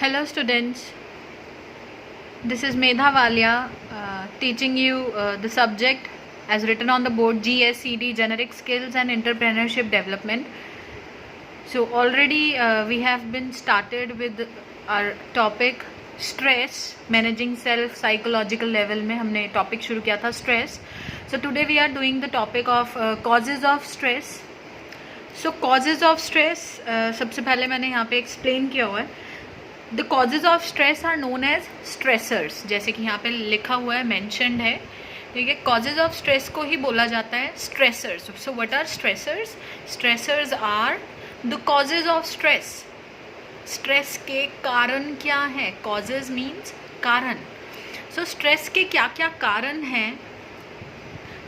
Hello students, this is Medha Walia teaching you the subject as written on the board GSCD Generic Skills and Entrepreneurship Development. So already we have been started with our topic stress, managing self psychological level में हमने topic शुरू किया था stress. So today we are doing the topic of causes of stress. So causes of stress सबसे पहले मैंने यहाँ पे explain किया हुआ है. The causes of stress are known as stressors, जैसे कि यहाँ पे लिखा हुआ है, mentioned है, ठीक है. causes of stress को ही बोला जाता है stressors. So what are stressors? Stressors are the causes of stress. Stress के कारण क्या है? Causes means कारण. So stress के क्या क्या कारण हैं?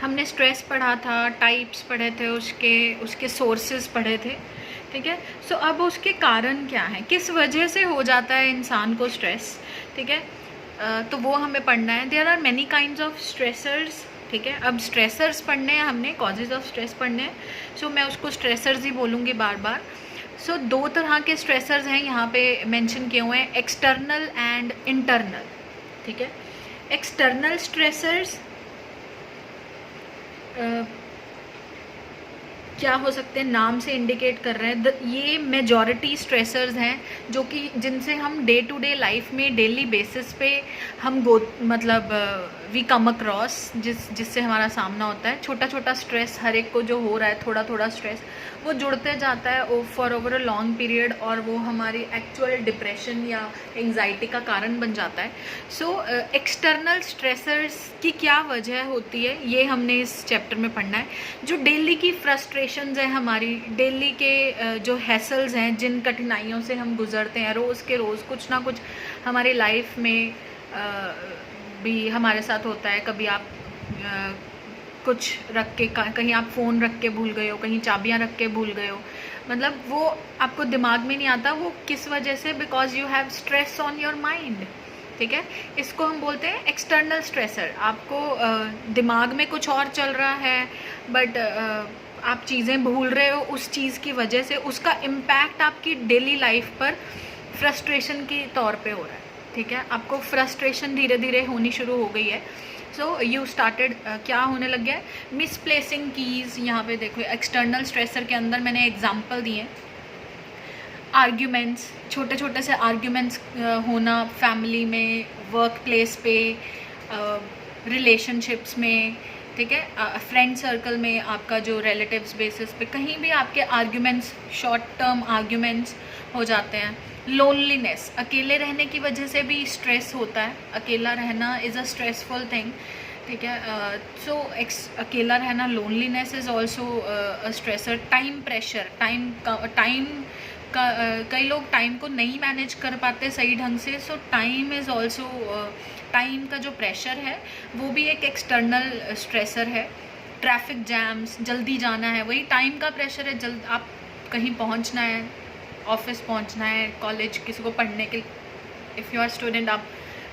हमने स्ट्रेस पढ़ा था, टाइप्स पढ़े थे, उसके सोर्सेज पढ़े थे, ठीक है. सो अब उसके कारण क्या है, किस वजह से हो जाता है इंसान को स्ट्रेस, ठीक है. तो वो हमें पढ़ना है. There are many kinds of stressors, ठीक है. अब स्ट्रेसर्स पढ़ने हैं हमने, कॉजेज ऑफ स्ट्रेस पढ़ने हैं. सो मैं उसको स्ट्रेसर्स ही बोलूँगी बार बार. सो दो तरह के स्ट्रेसर्स हैं यहाँ पे मेंशन किए हुए हैं, एक्सटर्नल एंड इंटरनल, ठीक है. एक्सटर्नल स्ट्रेसर्स क्या हो सकते हैं, नाम से इंडिकेट कर रहे हैं. ये मेजॉरिटी स्ट्रेसर्स हैं जो कि जिनसे हम डे टू डे लाइफ में डेली बेसिस पे हम वी कम अक्रॉस, जिससे हमारा सामना होता है. छोटा छोटा स्ट्रेस हर एक को जो हो रहा है, थोड़ा थोड़ा स्ट्रेस वो जुड़ते जाता है for over a long period, और वो हमारी एक्चुअल डिप्रेशन या एंग्जाइटी का कारण बन जाता है. सो एक्सटर्नल स्ट्रेसर्स की क्या वजह होती है, ये हमने इस चैप्टर में पढ़ना है. जो डेली की फ्रस्ट्रेशंस हैं, हमारी डेली के जो हैसल्स हैं, जिन कठिनाइयों से हम गुजरते हैं रोज़ के रोज़, कुछ ना कुछ हमारी लाइफ में भी हमारे साथ होता है. कभी आप कुछ रख के, कहीं आप फ़ोन रख के भूल गए हो, कहीं चाबियां रख के भूल गए हो, मतलब वो आपको दिमाग में नहीं आता. वो किस वजह से? Because you have stress on your mind, ठीक है. इसको हम बोलते हैं एक्सटर्नल स्ट्रेसर. आपको दिमाग में कुछ और चल रहा है, बट आप चीज़ें भूल रहे हो, उस चीज़ की वजह से उसका इम्पैक्ट आपकी डेली लाइफ पर फ्रस्ट्रेशन के तौर पे हो रहा है, ठीक है. आपको फ्रस्ट्रेशन धीरे धीरे होनी शुरू हो गई है. सो यू स्टार्टेड, क्या होने लग गया है, मिसप्लेसिंग कीज़. यहाँ पे देखो एक्सटर्नल स्ट्रेसर के अंदर मैंने एग्जांपल दिए. आर्ग्यूमेंट्स, छोटे छोटे से आर्ग्यूमेंट्स होना फैमिली में, वर्क प्लेस पे, रिलेशनशिप्स में, ठीक है. फ्रेंड सर्कल में, आपका जो रिलेटिव्स बेसिस पे, कहीं भी आपके आर्ग्यूमेंट्स, शॉर्ट टर्म आर्ग्यूमेंट्स हो जाते हैं. लोनलीनेस, अकेले रहने की वजह से भी स्ट्रेस होता है. अकेला रहना इज़ अ स्ट्रेसफुल थिंग, ठीक है. सो अकेला रहना, loneliness is also a stressor. Time pressure, कई लोग टाइम को नहीं मैनेज कर पाते सही ढंग से. सो टाइम इज़ ऑल्सो, टाइम का जो प्रेशर है वो भी एक एक्सटर्नल स्ट्रेसर है. ट्रैफिक जैम्स, जल्दी जाना है, वही टाइम का प्रेशर है. जल्द आप कहीं पहुंचना है, ऑफिस पहुंचना है, कॉलेज किसी को पढ़ने के, इफ़ यू आर स्टूडेंट, आप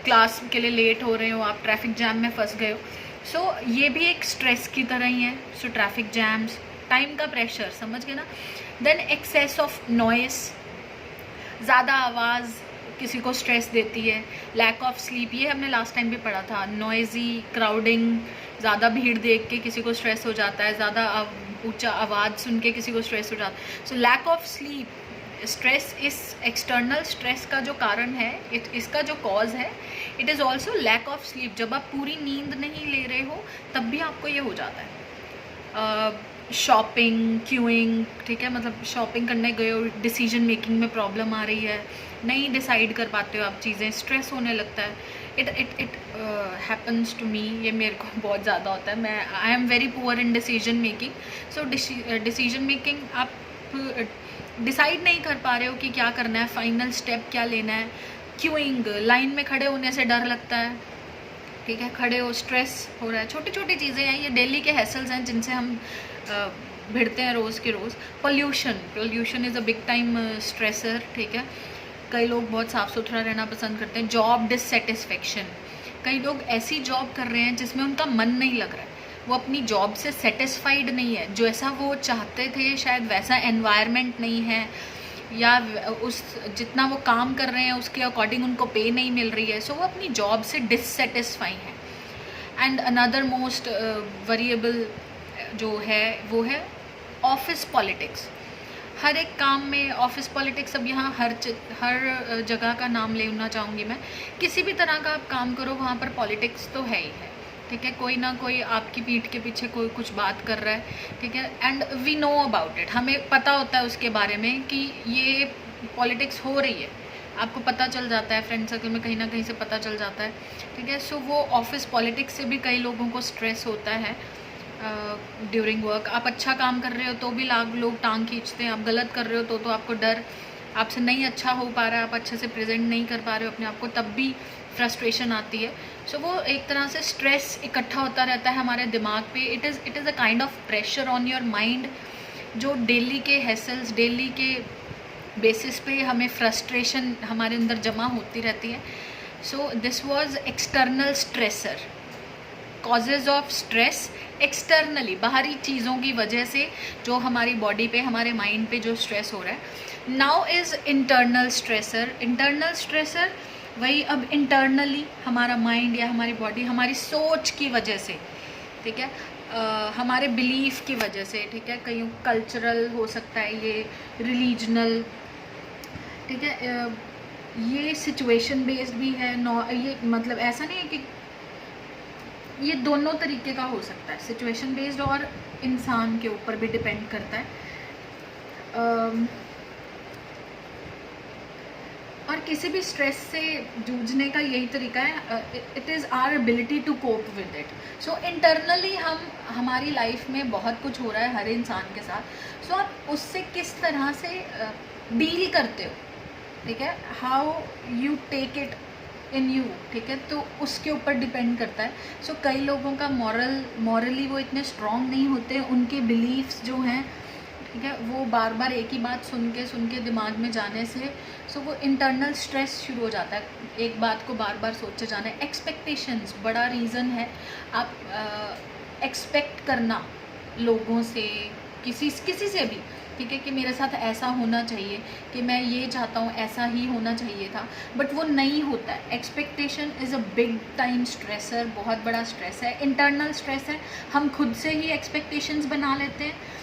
क्लास के लिए लेट हो रहे हो, आप ट्रैफिक जैम में फंस गए हो. सो ये भी एक स्ट्रेस की तरह ही है. सो ट्रैफिक जैम्स, टाइम का प्रेशर, समझ गए ना. देन एक्सेस ऑफ नॉइस, ज़्यादा आवाज़ किसी को स्ट्रेस देती है. लैक ऑफ स्लीप, ये हमने लास्ट टाइम भी पढ़ा था. नॉइजी, क्राउडिंग, ज़्यादा भीड़ देख के किसी को स्ट्रेस हो जाता है. ज़्यादा ऊंचा आवाज़ सुन के किसी को स्ट्रेस हो जाता है. So lack of sleep, stress, इस एक्सटर्नल स्ट्रेस का जो कारण है, इसका जो कॉज है, it is also lack of sleep. जब आप पूरी नींद नहीं ले रहे हो तब भी आपको ये हो जाता है. शॉपिंग, क्यूइंग, ठीक है, मतलब शॉपिंग करने गए हो, डिसीजन मेकिंग में प्रॉब्लम आ रही है, नहीं डिसाइड कर पाते हो आप चीज़ें, स्ट्रेस होने लगता है. इट हैपन्स टू मी, ये मेरे को बहुत ज़्यादा होता है. I am very poor in decision making. So decision making, आप डिसाइड नहीं कर पा रहे हो कि क्या करना है, फाइनल स्टेप क्या लेना है. क्यूइंग, लाइन में खड़े होने से डर लगता है, ठीक है, खड़े हो, स्ट्रेस हो रहा है. छोटी छोटी चीज़ें हैं, ये डेली के हैसल्स हैं जिनसे हम भिड़ते हैं रोज़ के रोज़. Pollution is a big time stressor, ठीक है. कई लोग बहुत साफ़ सुथरा रहना पसंद करते हैं. जॉब डिससेटिस्फेक्शन, कई लोग ऐसी जॉब कर रहे हैं जिसमें उनका मन नहीं लग रहा है, वो अपनी जॉब से सेटिस्फाइड नहीं है, जो ऐसा वो चाहते थे शायद वैसा एनवायरनमेंट नहीं है, या उस जितना वो काम कर रहे हैं उसके अकॉर्डिंग उनको पे नहीं मिल रही है, सो वो अपनी जॉब से डिससेटिस्फाई हैं। एंड अनदर मोस्ट वरिएबल जो है वो है ऑफिस पॉलिटिक्स। हर एक काम में ऑफिस पॉलिटिक्स, अब यहाँ हर जगह का नाम लेना चाहूँगी मैं, किसी भी तरह का आप काम करो वहाँ पर पॉलिटिक्स तो है ही है, ठीक है। कोई ना कोई आपकी पीठ के पीछे कोई कुछ बात कर रहा है, ठीक है, and we know about it, हमें पता होता है उसके बारे में कि ये पॉलिटिक्स हो रही है, आपको पता चल जाता है, फ्रेंड सर्कल में कहीं ना कहीं से पता चल जाता है, ठीक है। सो वो ऑफिस पॉलिटिक्स से भी कई लोगों को स्ट्रेस होता है ड्यूरिंग वर्क। आप अच्छा काम कर रहे हो तो भी लोग टांग खींचते हैं, आप गलत कर रहे हो तो आपको डर, आपसे नहीं अच्छा हो पा रहा है, आप अच्छे से प्रेजेंट नहीं कर पा रहे हो अपने आप को, तब भी फ्रस्ट्रेशन आती है। सो वो एक तरह से स्ट्रेस इकट्ठा होता रहता है हमारे दिमाग पे। It is a kind of pressure on your mind, जो डेली के हैसल्स, डेली के बेसिस पे हमें फ्रस्ट्रेशन हमारे अंदर जमा होती रहती है। So this was external stressor, causes of stress externally, बाहरी चीज़ों की वजह से जो हमारी बॉडी पे, हमारे माइंड पे जो स्ट्रेस हो रहा है। Now is internal stressor. Internal stressor वही अब इंटरनली हमारा माइंड या हमारी बॉडी, हमारी सोच की वजह से, ठीक है, हमारे बिलीफ की वजह से, ठीक है, कहीं कल्चरल हो सकता है, ये रिलीजनल, ठीक है, ये सिचुएशन बेस्ड भी है। ये मतलब ऐसा नहीं है कि ये दोनों तरीके का हो सकता है, सिचुएशन बेस्ड और इंसान के ऊपर भी डिपेंड करता है। और किसी भी स्ट्रेस से जूझने का यही तरीका है, it is our ability to cope with it. So internally हमारी लाइफ में बहुत कुछ हो रहा है हर इंसान के साथ, सो आप उससे किस तरह से डील करते हो, ठीक है, how you take it in you, ठीक है, तो उसके ऊपर डिपेंड करता है। सो कई लोगों का मॉरली वो इतने स्ट्रॉन्ग नहीं होते, उनके बिलीव्स जो हैं, ठीक है, वो बार बार एक ही बात सुन के दिमाग में जाने से सो वो इंटरनल स्ट्रेस शुरू हो जाता है, एक बात को बार बार सोचे जाना। एक्सपेक्टेशंस बड़ा रीज़न है। आप एक्सपेक्ट करना लोगों से, किसी से भी, ठीक है, कि मेरे साथ ऐसा होना चाहिए, कि मैं ये चाहता हूँ, ऐसा ही होना चाहिए था, बट वो नहीं होता है। Expectation is a big time stressor, बहुत बड़ा स्ट्रेस है, इंटरनल स्ट्रेस है। हम खुद से ही एक्सपेक्टेशंस बना लेते हैं,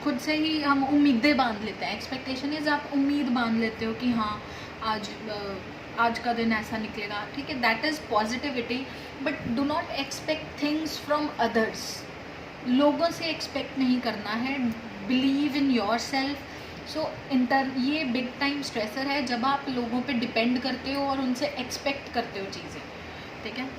खुद से ही हम उम्मीदें बांध लेते हैं। एक्सपेक्टेशन इज़ आप उम्मीद बांध लेते हो कि हाँ आज का दिन ऐसा निकलेगा, ठीक है, that is positivity. But do not expect things from others, लोगों से एक्सपेक्ट नहीं करना है, बिलीव इन योर सेल्फ। सो ये बिग टाइम स्ट्रेसर है जब आप लोगों पे डिपेंड करते हो और उनसे एक्सपेक्ट करते हो चीज़ें, ठीक है।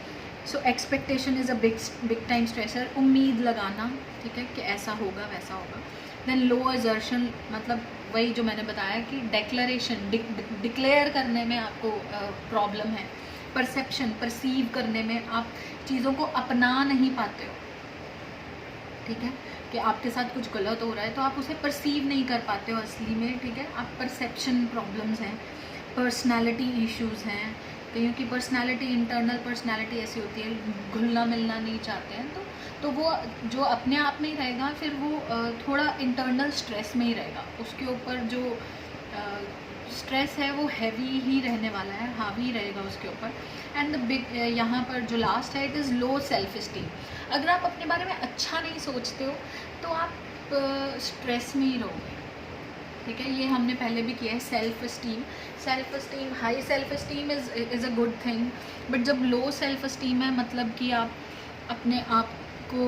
So expectation is a big time stressor, उम्मीद लगाना, ठीक है, कि ऐसा होगा वैसा होगा। देन लो असर्शन, मतलब वही जो मैंने बताया कि डेक्लरेशन, डिक्लेयर करने में आपको प्रॉब्लम है। परसेप्शन, परसीव करने में आप चीज़ों को अपना नहीं पाते हो, ठीक है, कि आपके साथ कुछ गलत हो रहा है तो आप उसे परसीव नहीं कर पाते हो असली में, ठीक है, आप परसेप्शन प्रॉब्लम्स हैं। पर्सनालिटी इश्यूज़ हैं, कईयों की पर्सनालिटी, इंटरनल पर्सनालिटी ऐसी होती है, घुलना मिलना नहीं चाहते हैं, तो वो जो अपने आप में ही रहेगा, फिर वो थोड़ा इंटरनल स्ट्रेस में ही रहेगा, उसके ऊपर जो स्ट्रेस है वो हैवी ही रहने वाला है, हावी रहेगा उसके ऊपर। एंड बिग यहाँ पर जो लास्ट है, it is low self esteem. अगर आप अपने बारे में अच्छा नहीं सोचते हो तो आप स्ट्रेस में ही रहोगे, ठीक है, ये हमने पहले भी किया है। Self esteem, high self esteem is a good thing, but जब लो सेल्फ इस्टीम है, मतलब कि आप अपने आप को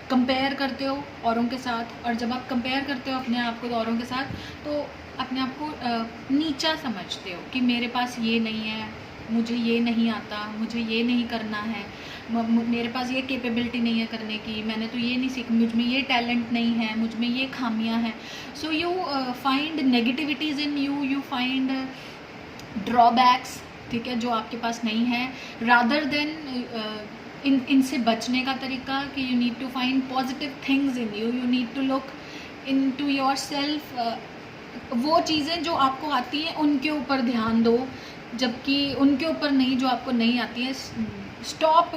कंपेयर करते हो औरों के साथ, और जब आप कंपेयर करते हो अपने आप को औरों के साथ, तो अपने आप को नीचा समझते हो कि मेरे पास ये नहीं है, मुझे ये नहीं आता, मुझे ये नहीं करना है, मेरे पास ये कैपेबिलिटी नहीं है करने की, मैंने तो ये नहीं सीख, मुझ में ये टैलेंट नहीं है, मुझ में ये खामियां हैं। So you find negativities in you, you find drawbacks, ठीक है, जो आपके पास नहीं है, रादर देन इनसे बचने का तरीका कि you need to find positive things in you, you need to look into yourself. वो चीज़ें जो आपको आती हैं उनके ऊपर ध्यान दो, जबकि उनके ऊपर नहीं जो आपको नहीं आती है। Stop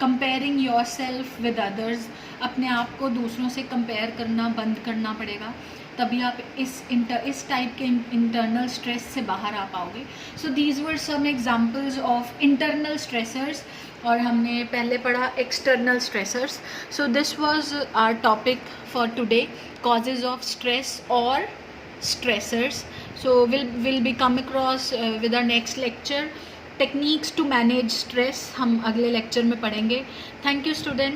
comparing your self with others, अपने आप को दूसरों से कंपेयर करना बंद करना पड़ेगा। तभी आप इस टाइप के इंटरनल स्ट्रेस से बाहर आ पाओगे. So these were some examples of internal stressors. और हमने पहले पढ़ा external stressors. So this was our topic for today, causes of stress और stressors. So we'll be come across with our next lecture, techniques to manage stress. हम अगले lecture में पढ़ेंगे. Thank you student.